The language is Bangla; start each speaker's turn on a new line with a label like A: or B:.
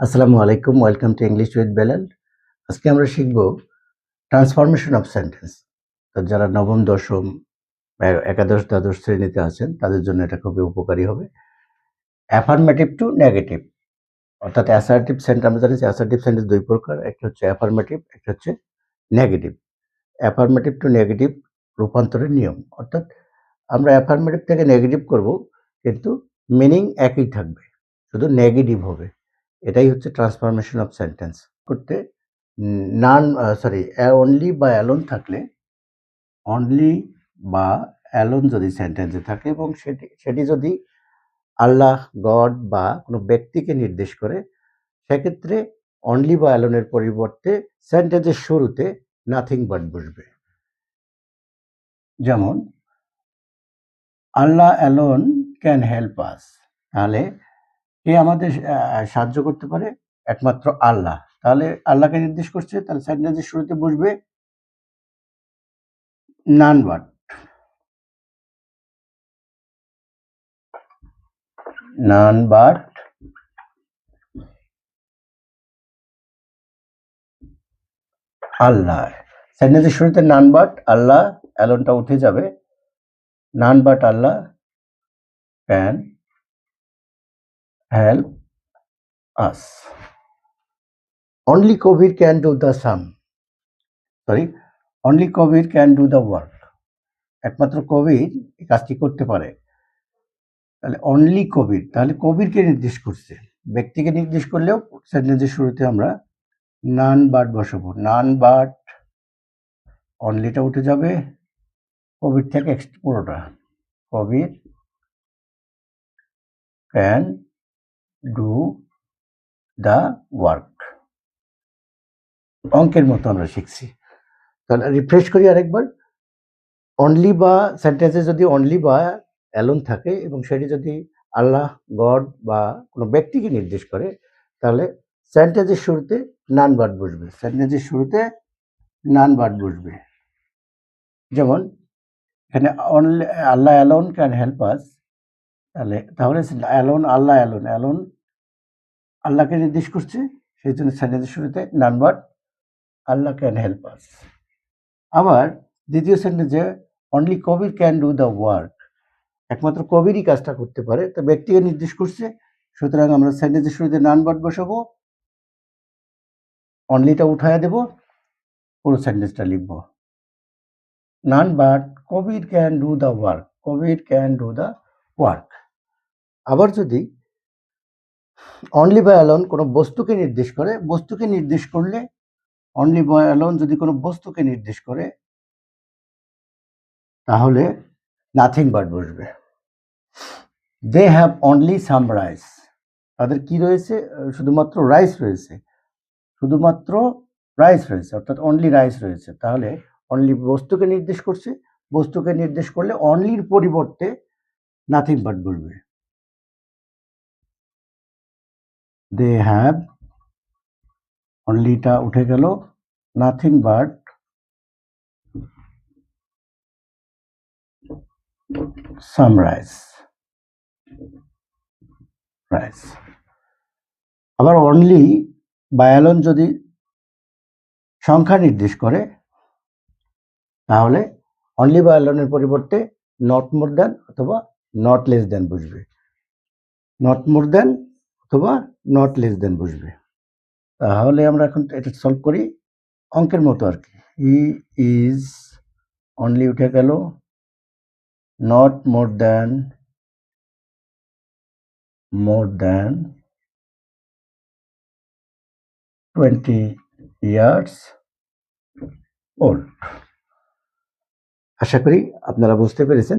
A: আসসালামু আলাইকুম, welcome to English with Belal. আজকে আমরা শিখব ট্রান্সফরমেশন অফ সেন্টেন্স। তো যারা নবম, দশম, একাদশ, দ্বাদশ শ্রেণীতে আছেন তাদের জন্য এটা খুবই উপকারী হবে। অ্যাফার্মেটিভ টু নেগেটিভ, অর্থাৎ অ্যাসার্টিভ সেন্টেন্স। আমরা জানি যে অ্যাসার্টিভ সেন্টেন্স দুই প্রকার, একটা হচ্ছে অ্যাফার্মেটিভ, একটা হচ্ছে নেগেটিভ। অ্যাফার্মেটিভ টু নেগেটিভ রূপান্তরের নিয়ম, অর্থাৎ আমরা অ্যাফার্মেটিভ থেকে নেগেটিভ করব, কিন্তু মিনিং একই থাকবে, শুধু নেগেটিভ হবে। এটাই হচ্ছে ট্রান্সফরমেশন অফ সেন্টেন্স করতে। অনলি বা অ্যালোন থাকলে, অনলি বা অ্যালোন যদি সেন্টেন্সে থাকে এবং সেটি যদি আল্লাহ, গড বা কোনো ব্যক্তিকে নির্দেশ করে, সেক্ষেত্রে অনলি বা অ্যালোনের পরিবর্তে সেন্টেন্সের শুরুতে নাথিং বাট বসবে। যেমন আল্লাহ অ্যালোন ক্যান হেল্প আস, তাহলে কে আমাদের সাহায্য করতে পারে? একমাত্র আল্লাহ। তাহলে আল্লাহকে নির্দেশ করছে, তাহলে সেন্টেন্সের শুরুতে বসবে নান বাট, নান বাট আল্লাহ। সেন্টেন্সের শুরুতে নান বাট আল্লাহ, অ্যালোনটা উঠে যাবে। None but Allah can help us. Only Kabir can do the only Kabir can do the work, একমাত্র কবির এই কাজটি করতে পারে। তাহলে অনলি কবির, তাহলে কবিরকে নির্দেশ করছে। ব্যক্তিকে নির্দেশ করলেও সেন্টেন্সের শুরুতে আমরা নান বাট বসাবো। নান বাট, অনলিটা উঠে যাবে, কবির থেকে পুরোটা, কবির ক্যান ডু দ্য ওয়ার্ক। অঙ্কের মতো আমরা শিখছি। তাহলে রিফ্রেশ করি আরেকবার। অনলি বা সেন্টেন্সে যদি অনলি বা অ্যালোন থাকে এবং সেটি যদি আল্লাহ, গড বা কোনো ব্যক্তিকে নির্দেশ করে, তাহলে সেন্টেন্সের শুরুতে নান বাট বসবে। সেন্টেন্সের শুরুতে নান বাট বসবে। যেমন এখানে only Allah alone can help us, তাহলে অ্যালোন, আল্লাহ অ্যালোন, অ্যালোন আল্লাহকে নির্দেশ করছে, সেই জন্য সেন্টেন্সের শুরুতে none but Allah can help us. আবার দ্বিতীয় সেন্টেন্সে only Kabir can do the work, একমাত্র কবিরই কাজটা করতে পারে, তো ব্যক্তিকে নির্দেশ করছে, সুতরাং আমরা সেন্টেন্সের শুরুতে নান বাট বসাবো, অনলিটা উঠায়া দেব, পুরো সেন্টেন্সটা লিখব। None but Kabir can do the work, Kabir can do the work. আবার যদি অনলি বা অ্যালোন কোনো বস্তুকে নির্দেশ করে, বস্তুকে নির্দেশ করলে, অনলি বা অ্যালোন যদি কোনো বস্তুকে নির্দেশ করে, তাহলে নাথিং বাট বসবে। They have only some rice, তাদের কি রয়েছে? শুধুমাত্র রাইস রয়েছে, শুধুমাত্র রাইস রয়েছে, অর্থাৎ অনলি রাইস রয়েছে। তাহলে অনলি বস্তুকে নির্দেশ করছে, বস্তুকে নির্দেশ করলে অনলির পরিবর্তে নাথিং বাট বসবে। দে হ্যাভ, অনলিটা উঠে গেল, nothing but some rice, rice. আবার অনলি বা অ্যালোন যদি সংখ্যা নির্দেশ করে, তাহলে অনলি বা অ্যালোনের পরিবর্তে নট মোর দ্যান অথবা নট লেস দ্যান বসবে। নট মোর দ্যান অথবা নট লেস দ্যান বসবে। তাহলে আমরা এখন এটা সলভ করি অঙ্কের মতো আর কি। হি ইজ, অনলি উঠে গেল, not more than 20 years old। আশা করি আপনারা বুঝতে পেরেছেন।